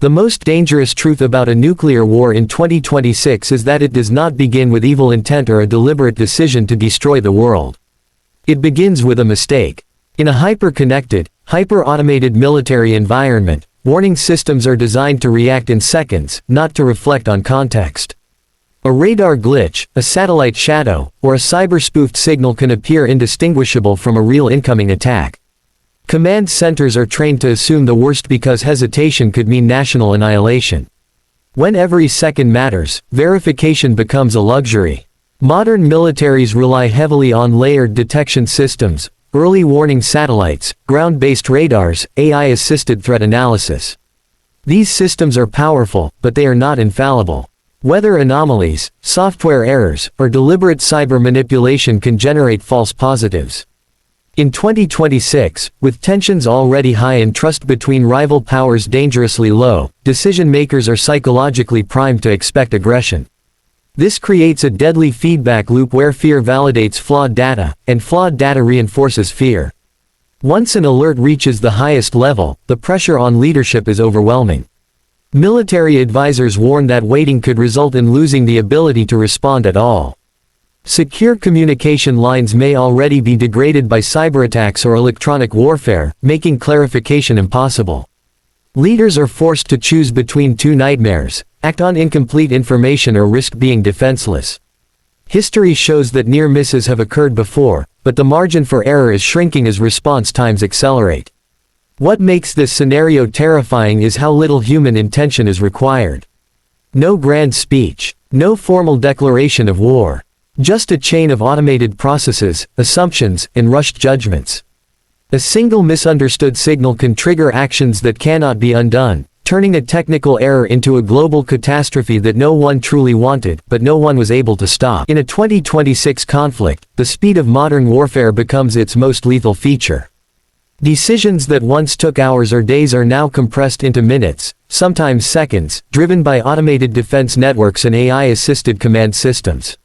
The most dangerous truth about a nuclear war in 2026 is that it does not begin with evil intent or a deliberate decision to destroy the world. It begins with a mistake. In a hyper-connected, hyper-automated military environment, warning systems are designed to react in seconds, not to reflect on context. A radar glitch, a satellite shadow, or a cyber-spoofed signal can appear indistinguishable from a real incoming attack. Command centers are trained to assume the worst because hesitation could mean national annihilation. When every second matters, verification becomes a luxury. Modern militaries rely heavily on layered detection systems, early warning satellites, ground-based radars, AI-assisted threat analysis. These systems are powerful, but they are not infallible. Weather anomalies, software errors, or deliberate cyber manipulation can generate false positives. In 2026, with tensions already high and trust between rival powers dangerously low, decision-makers are psychologically primed to expect aggression. This creates a deadly feedback loop where fear validates flawed data, and flawed data reinforces fear. Once an alert reaches the highest level, the pressure on leadership is overwhelming. Military advisors warn that waiting could result in losing the ability to respond at all. Secure communication lines may already be degraded by cyberattacks or electronic warfare, making clarification impossible. Leaders are forced to choose between two nightmares: act on incomplete information or risk being defenseless. History shows that near misses have occurred before, but the margin for error is shrinking as response times accelerate. What makes this scenario terrifying is how little human intention is required. No grand speech, no formal declaration of war. Just a chain of automated processes, assumptions, and rushed judgments. A single misunderstood signal can trigger actions that cannot be undone, turning a technical error into a global catastrophe that no one truly wanted, but no one was able to stop. In a 2026 conflict, the speed of modern warfare becomes its most lethal feature. Decisions that once took hours or days are now compressed into minutes, sometimes seconds, driven by automated defense networks and AI-assisted command systems.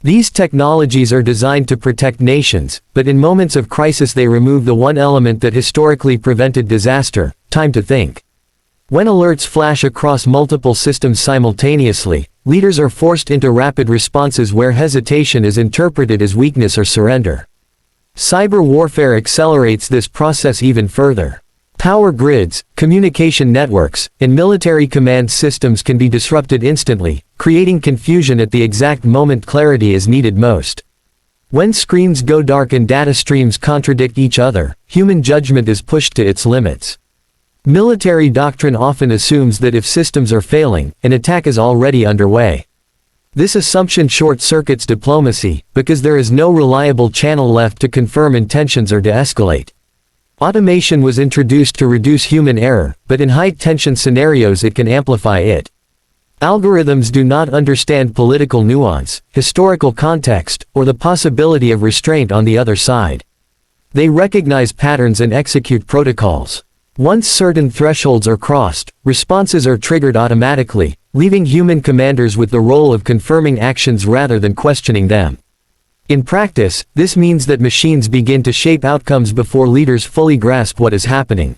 These technologies are designed to protect nations, but in moments of crisis they remove the one element that historically prevented disaster: time to think. When alerts flash across multiple systems simultaneously, leaders are forced into rapid responses where hesitation is interpreted as weakness or surrender. Cyber warfare accelerates this process even further. Power grids, communication networks, and military command systems can be disrupted instantly, creating confusion at the exact moment clarity is needed most. When screens go dark and data streams contradict each other, human judgment is pushed to its limits. Military doctrine often assumes that if systems are failing, an attack is already underway. This assumption short-circuits diplomacy, because there is no reliable channel left to confirm intentions or de-escalate. Automation was introduced to reduce human error, but in high-tension scenarios it can amplify it. Algorithms do not understand political nuance, historical context, or the possibility of restraint on the other side. They recognize patterns and execute protocols. Once certain thresholds are crossed, responses are triggered automatically, leaving human commanders with the role of confirming actions rather than questioning them. In practice, this means that machines begin to shape outcomes before leaders fully grasp what is happening.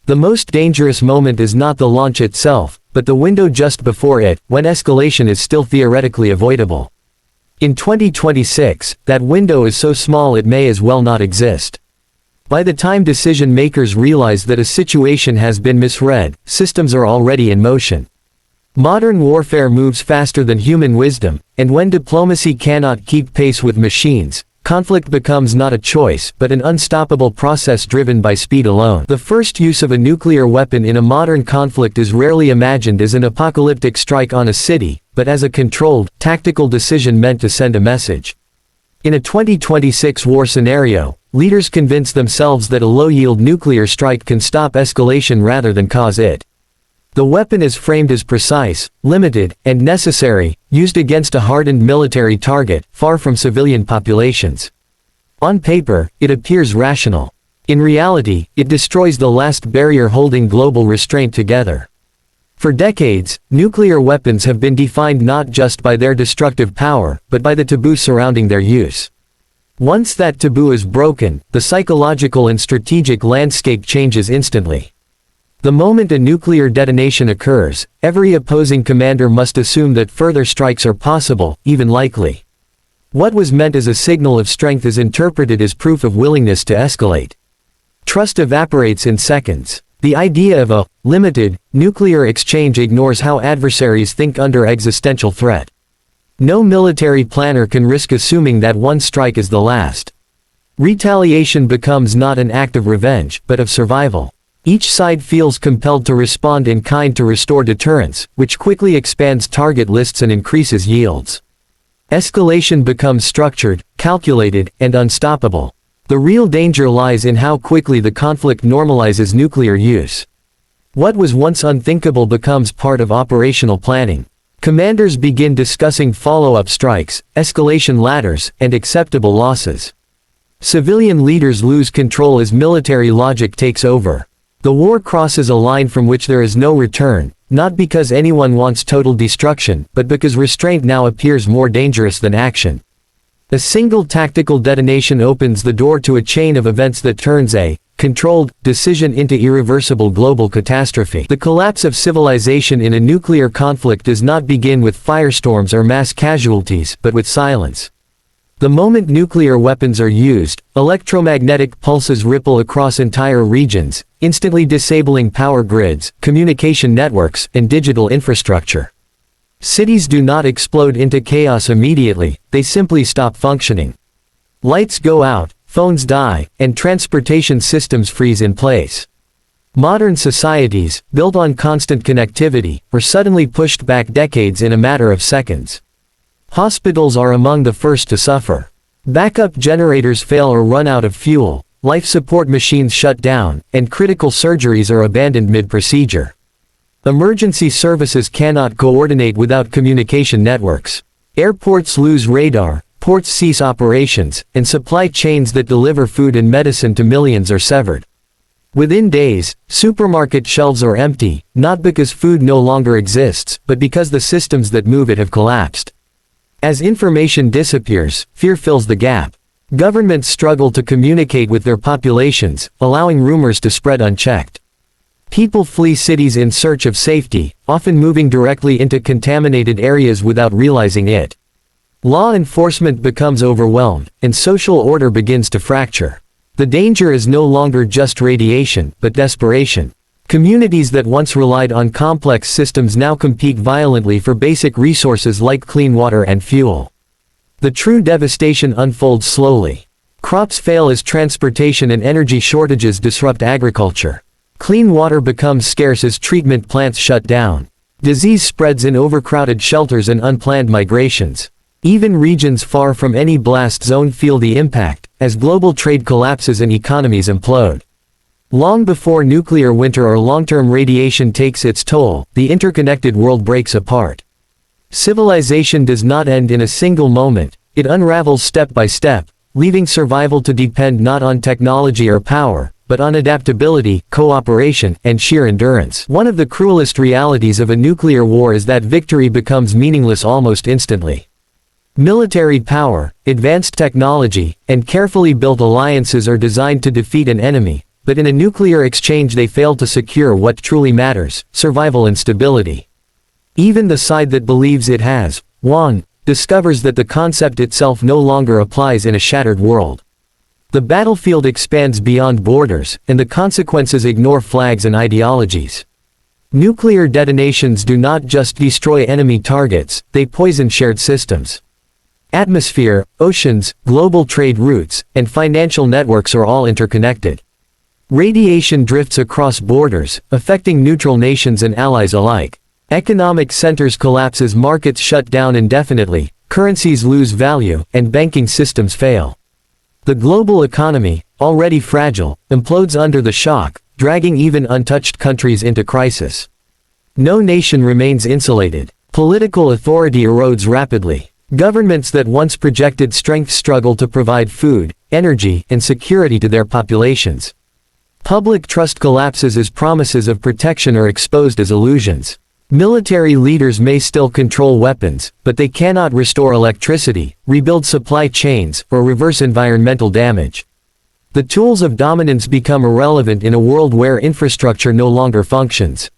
The most dangerous moment is not the launch itself, but the window just before it, when escalation is still theoretically avoidable. In 2026, that window is so small it may as well not exist. By the time decision makers realize that a situation has been misread, systems are already in motion. Modern warfare moves faster than human wisdom, and when diplomacy cannot keep pace with machines, conflict becomes not a choice but an unstoppable process driven by speed alone. The first use of a nuclear weapon in a modern conflict is rarely imagined as an apocalyptic strike on a city, but as a controlled, tactical decision meant to send a message. In a 2026 war scenario, leaders convince themselves that a low-yield nuclear strike can stop escalation rather than cause it. The weapon is framed as precise, limited, and necessary, used against a hardened military target, far from civilian populations. On paper, it appears rational. In reality, it destroys the last barrier holding global restraint together. For decades, nuclear weapons have been defined not just by their destructive power, but by the taboo surrounding their use. Once that taboo is broken, the psychological and strategic landscape changes instantly. The moment a nuclear detonation occurs, every opposing commander must assume that further strikes are possible, even likely. What was meant as a signal of strength is interpreted as proof of willingness to escalate. Trust evaporates in seconds. The idea of a limited nuclear exchange ignores how adversaries think under existential threat. No military planner can risk assuming that one strike is the last. Retaliation becomes not an act of revenge, but of survival. Each side feels compelled to respond in kind to restore deterrence, which quickly expands target lists and increases yields. Escalation becomes structured, calculated, and unstoppable. The real danger lies in how quickly the conflict normalizes nuclear use. What was once unthinkable becomes part of operational planning. Commanders begin discussing follow-up strikes, escalation ladders, and acceptable losses. Civilian leaders lose control as military logic takes over. The war crosses a line from which there is no return, not because anyone wants total destruction, but because restraint now appears more dangerous than action. A single tactical detonation opens the door to a chain of events that turns a controlled decision into irreversible global catastrophe. The collapse of civilization in a nuclear conflict does not begin with firestorms or mass casualties, but with silence. The moment nuclear weapons are used, electromagnetic pulses ripple across entire regions, instantly disabling power grids, communication networks, and digital infrastructure. Cities do not explode into chaos immediately, they simply stop functioning. Lights go out, phones die, and transportation systems freeze in place. Modern societies, built on constant connectivity, are suddenly pushed back decades in a matter of seconds. Hospitals are among the first to suffer. Backup generators fail or run out of fuel, life support machines shut down, and critical surgeries are abandoned mid-procedure. Emergency services cannot coordinate without communication networks. Airports lose radar, ports cease operations, and supply chains that deliver food and medicine to millions are severed. Within days, supermarket shelves are empty, not because food no longer exists, but because the systems that move it have collapsed. As information disappears, fear fills the gap. Governments struggle to communicate with their populations, allowing rumors to spread unchecked. People flee cities in search of safety, often moving directly into contaminated areas without realizing it. Law enforcement becomes overwhelmed, and social order begins to fracture. The danger is no longer just radiation, but desperation. Communities that once relied on complex systems now compete violently for basic resources like clean water and fuel. The true devastation unfolds slowly. Crops fail as transportation and energy shortages disrupt agriculture. Clean water becomes scarce as treatment plants shut down. Disease spreads in overcrowded shelters and unplanned migrations. Even regions far from any blast zone feel the impact, as global trade collapses and economies implode. Long before nuclear winter or long-term radiation takes its toll, the interconnected world breaks apart. Civilization does not end in a single moment, it unravels step by step, leaving survival to depend not on technology or power, but on adaptability, cooperation, and sheer endurance. One of the cruelest realities of a nuclear war is that victory becomes meaningless almost instantly. Military power, advanced technology, and carefully built alliances are designed to defeat an enemy, but in a nuclear exchange they fail to secure what truly matters: survival and stability. Even the side that believes it has won discovers that the concept itself no longer applies in a shattered world. The battlefield expands beyond borders, and the consequences ignore flags and ideologies. Nuclear detonations do not just destroy enemy targets, they poison shared systems. Atmosphere, oceans, global trade routes, and financial networks are all interconnected. Radiation drifts across borders, affecting neutral nations and allies alike. Economic centers collapse as markets shut down indefinitely, currencies lose value, and banking systems fail. The global economy, already fragile, implodes under the shock, dragging even untouched countries into crisis. No nation remains insulated. Political authority erodes rapidly. Governments that once projected strength struggle to provide food, energy, and security to their populations. Public trust collapses as promises of protection are exposed as illusions. Military leaders may still control weapons, but they cannot restore electricity, rebuild supply chains, or reverse environmental damage. The tools of dominance become irrelevant in a world where infrastructure no longer functions.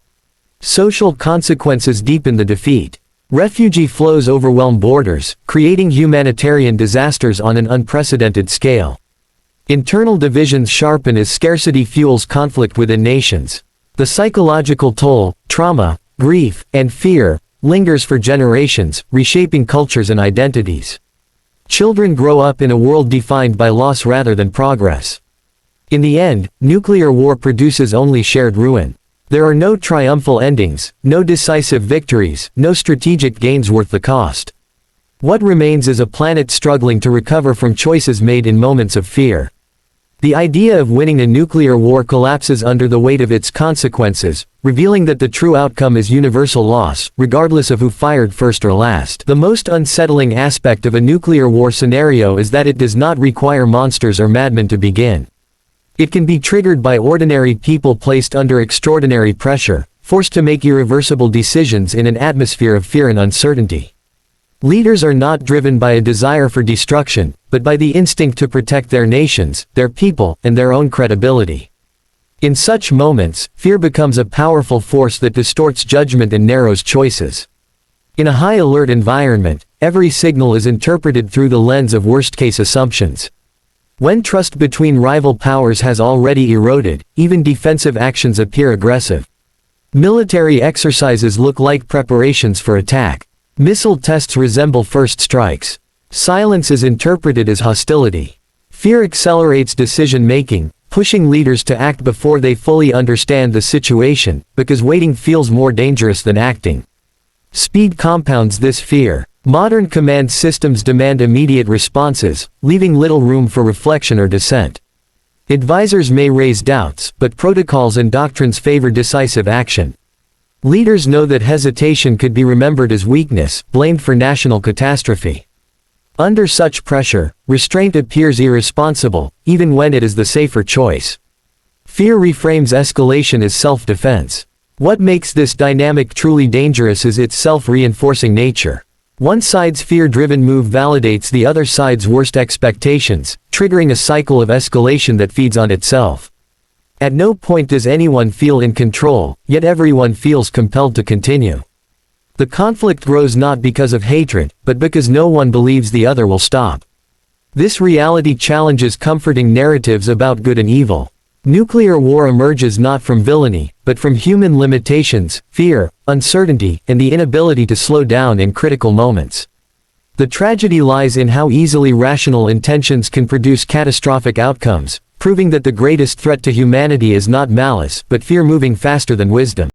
Social consequences deepen the defeat. Refugee flows overwhelm borders, creating humanitarian disasters on an unprecedented scale. Internal divisions sharpen as scarcity fuels conflict within nations. The psychological toll, trauma, grief, and fear, lingers for generations, reshaping cultures and identities. Children grow up in a world defined by loss rather than progress. In the end, nuclear war produces only shared ruin. There are no triumphal endings, no decisive victories, no strategic gains worth the cost. What remains is a planet struggling to recover from choices made in moments of fear. The idea of winning a nuclear war collapses under the weight of its consequences, revealing that the true outcome is universal loss, regardless of who fired first or last. The most unsettling aspect of a nuclear war scenario is that it does not require monsters or madmen to begin. It can be triggered by ordinary people placed under extraordinary pressure, forced to make irreversible decisions in an atmosphere of fear and uncertainty. Leaders are not driven by a desire for destruction, but by the instinct to protect their nations, their people, and their own credibility. In such moments, fear becomes a powerful force that distorts judgment and narrows choices. In a high-alert environment, every signal is interpreted through the lens of worst-case assumptions. When trust between rival powers has already eroded, even defensive actions appear aggressive. Military exercises look like preparations for attack. Missile tests resemble first strikes. Silence is interpreted as hostility. Fear accelerates decision-making, pushing leaders to act before they fully understand the situation, because waiting feels more dangerous than acting. Speed compounds this fear. Modern command systems demand immediate responses, leaving little room for reflection or dissent. Advisors may raise doubts, but protocols and doctrines favor decisive action. Leaders know that hesitation could be remembered as weakness, blamed for national catastrophe. Under such pressure, restraint appears irresponsible, even when it is the safer choice. Fear reframes escalation as self-defense. What makes this dynamic truly dangerous is its self-reinforcing nature. One side's fear-driven move validates the other side's worst expectations, triggering a cycle of escalation that feeds on itself. At no point does anyone feel in control, yet everyone feels compelled to continue. The conflict grows not because of hatred, but because no one believes the other will stop. This reality challenges comforting narratives about good and evil. Nuclear war emerges not from villainy, but from human limitations, fear, uncertainty, and the inability to slow down in critical moments. The tragedy lies in how easily rational intentions can produce catastrophic outcomes, proving that the greatest threat to humanity is not malice, but fear moving faster than wisdom.